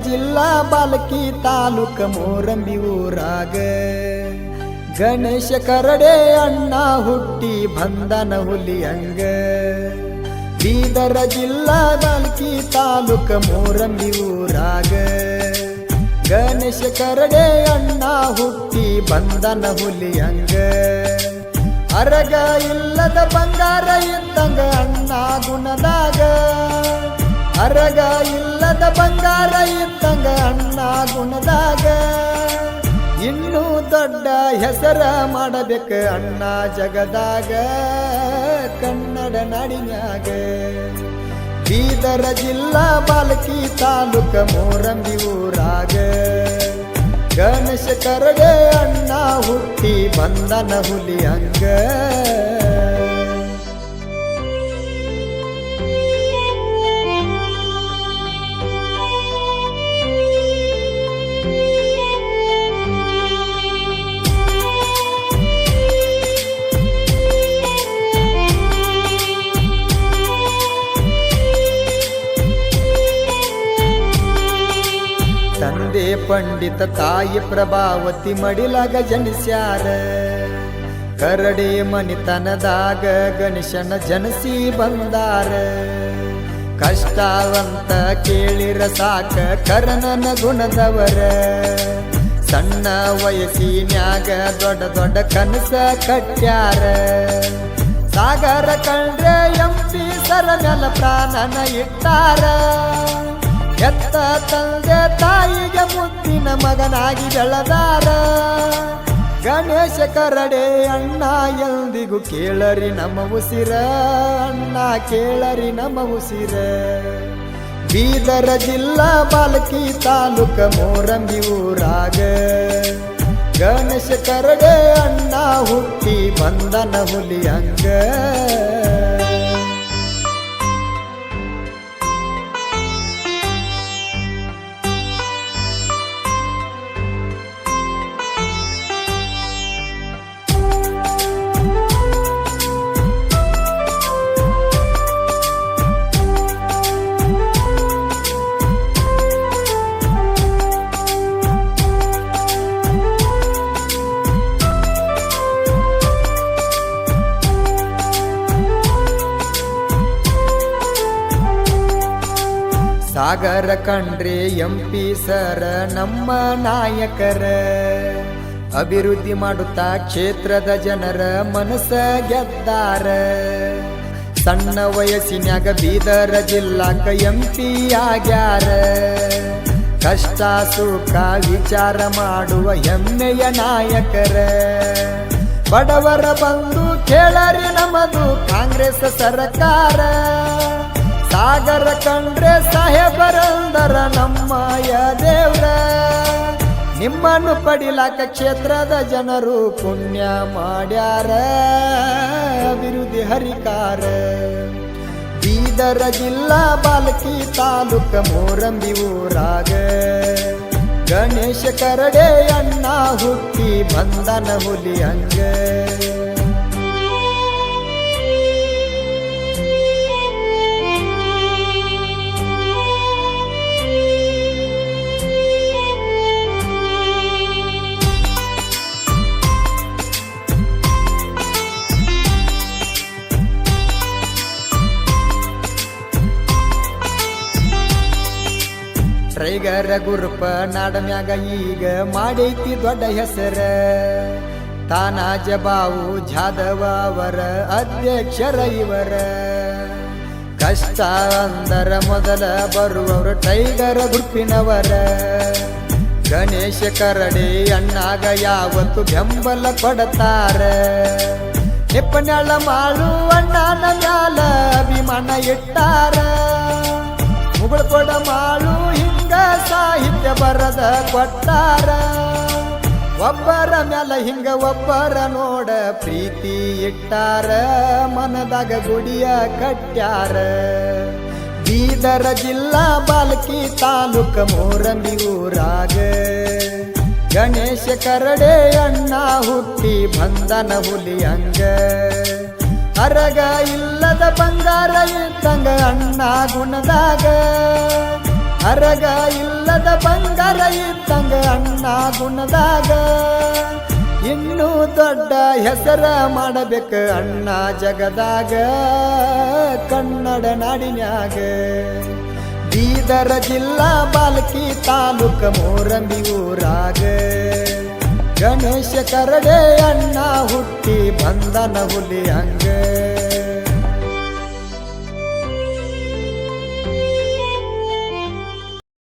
ಜಿಲ್ಲಾ ಬಾಲಕಿ ತಾಲೂಕ ಮೋರಂಬಿ ಊರಾಗ ಗಣೇಶ ಕರಡೆ ಅಣ್ಣ ಹುಟ್ಟಿ ಬಂದನ ಹುಲಿಯಂಗ. ಬೀದರ ಜಿಲ್ಲಾ ಬಾಲಕಿ ತಾಲೂಕ ಮೋರಂಬಿ ಊರಾಗ ಗಣೇಶ ಕರಡೆ ಅಣ್ಣ ಹುಟ್ಟಿ ಬಂದನ ಹುಲಿಯಂಗ. ಅರಗ ಇಲ್ಲದ ಬಂಗಾರ ಇದ್ದಂಗ ಅಣ್ಣ ಗುಣದಾಗ, ಅರಗ ಇಲ್ಲದ ಬಂಗಾರ ಇದ್ದಂಗ ಅಣ್ಣ ಗುಣದಾಗ. ಇನ್ನೂ ದೊಡ್ಡ ಹೆಸರ ಮಾಡಬೇಕ ಅಣ್ಣ ಜಗದಾಗ ಕನ್ನಡ ನಾಡಿನ್ಯಾಗ. ಬೀದರ ಜಿಲ್ಲಾ ಬಾಲಕಿ ತಾಲೂಕ ಮೋರಂಬಿ ಊರಾಗ ಗಣೇಶ ಕರಡೆ ಅಣ್ಣ ಹುಟ್ಟಿ ಬಂದನ ಹುಲಿಯಂಗ. ತಂದೆ ಪಂಡಿತ ತಾಯಿ ಪ್ರಭಾವತಿ ಮಡಿಲಾಗ ಜನಿಸ್ಯಾರ. ಕರಡಿ ಮನಿತನದಾಗ ಗಣೇಶನ ಜನಸಿ ಬಂದಾರ. ಕಷ್ಟವಂತ ಕೇಳಿರ ಸಾಕ ಕರ್ಣನ ಗುಣದವರ. ಸಣ್ಣ ವಯಸ್ಸಿನ್ಯಾಗ ದೊಡ್ಡ ದೊಡ್ಡ ಕನಸ ಕಟ್ಟ್ಯಾರ. ಸಾಗರ ಕಂಡ್ರೆ ಎಂಪಿ ಸರ ಮ್ಯಾಲ ಪ್ರಾಣನ ಇಟ್ಟಾರ. ಎತ್ತ ತಂದೆ ತಾಯಿಗೆ ಮುದ್ದಿನ ಮಗನಾಗಿ ಬೆಳೆದಾರ. ಗಣೇಶ ಕರಡೆ ಅಣ್ಣ ಎಂದಿಗೂ ಕೇಳರಿ ನಮ್ಮ ಉಸಿರ, ಅಣ್ಣ ಕೇಳರಿ ನಮ್ಮ ಉಸಿರ. ಬೀದರ ಜಿಲ್ಲಾ ಬಾಲಕಿ ತಾಲೂಕ ಮೋರಂಬಿ ಊರಾಗ ಗಣೇಶ ಕರಡೆ ಅಣ್ಣ ಹುಟ್ಟಿ ಬಂದನ ಹುಲಿಯಂಗ. ಸಾಗರ ಕಂಡ್ರೆ ಎಂಪಿ ಸರ ನಮ್ಮ ನಾಯಕರ. ಅಭಿವೃದ್ಧಿ ಮಾಡುತ್ತಾ ಕ್ಷೇತ್ರದ ಜನರ ಮನಸ್ಸ ಗೆದ್ದಾರ. ಸಣ್ಣ ವಯಸ್ಸಿನ್ಯಾಗ ಬೀದರ ಜಿಲ್ಲಾಕ ಎಂಪಿ ಆಗ್ಯಾರ. ಕಷ್ಟ ಸುಖ ವಿಚಾರ ಮಾಡುವ ಹೆಮ್ಮೆಯ ನಾಯಕರ. ಬಡವರ ಬಂದು ಕೇಳರಿ ನಮ್ಮದು ಕಾಂಗ್ರೆಸ್ ಸರ್ಕಾರ. ಸಾಗರ ಕಂಡ್ರೆ ಸಾಹೇಬರಂದರ ನಮ್ಮಯ ದೇವ್ರ. ನಿಮ್ಮನ್ನು ಪಡಿಲಾಕ ಕ್ಷೇತ್ರದ ಜನರು ಪುಣ್ಯ ಮಾಡ್ಯಾರ. ಅಭಿವೃದ್ಧಿ ಹರಿಕಾರ. ಬೀದರ ಜಿಲ್ಲಾ ಬಾಲಕಿ ತಾಲೂಕ ಮೋರಂಬಿ ಊರಾಗ ಗಣೇಶ ಕರಡೆ ಅಣ್ಣ ಹುಟ್ಟಿ ಬಂದನ ಹುಲಿಯಂಗ. ಟ್ರೈಗರ ಗುರುಪ ನಾಡಮ್ಯಾಗ ಈಗ ಮಾಡೈತಿ ದೊಡ್ಡ ಹೆಸರ. ತಾನಾಜ ಬಾವು ಜಾದವ ಅವರ ಅಧ್ಯಕ್ಷರ ಇವರ. ಕಷ್ಟ ಅಂದರ ಮೊದಲ ಬರುವವರು ಟೈಗರ ಗುರುಪಿನವರ. ಗಣೇಶ ಕರಡಿ ಅಣ್ಣಾಗ ಯಾವತ್ತು ಬೆಂಬಲ ಕೊಡತಾರ. ನಿಪ್ಪನೆಳ ಮಾಳು ಅಣ್ಣನ ಮ್ಯಾಲ ಅಭಿಮಾನ ಇಟ್ಟಾರ. ಮುಗುಳ ಕೊಡ ಮಾಳು ಹಿಂಗ ಸಾಹಿತ್ಯ ಬರದ ಕೊಟ್ಟಾರ. ಒಬ್ಬರ ಮ್ಯಾಲ ಹಿಂಗ ಒಬ್ಬರ ನೋಡ ಪ್ರೀತಿ ಇಟ್ಟಾರ. ಮನದಾಗ ಗುಡಿಯ ಕಟ್ಟ್ಯಾರ. ಬೀದರ ಜಿಲ್ಲಾ ಬಾಲಕಿ ತಾಲೂಕ ಮೋರಂಬಿ ಊರಾಗ ಗಣೇಶ ಕರಡೆ ಅಣ್ಣ ಹುಟ್ಟಿ ಬಂದನ ಹುಲಿಯಂಗ. ಅರಗ ಇಲ್ಲದ ಬಂಗಾರ ಇದ್ದಂಗ ಅಣ್ಣ ಗುಣದಾಗ. ಹರಗ ಇಲ್ಲದ ಬಂಗಾರ ಇದ್ದಂಗ ಅಣ್ಣ ಗುಣದಾಗ ಇನ್ನೂ ದೊಡ್ಡ ಹೆಸರ ಮಾಡಬೇಕ ಅಣ್ಣ ಜಗದಾಗ ಕನ್ನಡ ನಾಡಿನ್ಯಾಗ ಬೀದರ ಜಿಲ್ಲಾ ಬಾಲ್ಕಿ ತಾಲೂಕ ಮೋರಂಬಿ ಊರಾಗ ಗಣೇಶ ಕರಡೆ ಅಣ್ಣ ಹುಟ್ಟಿ ಬಂದನ ಹುಲಿ ಹಂಗ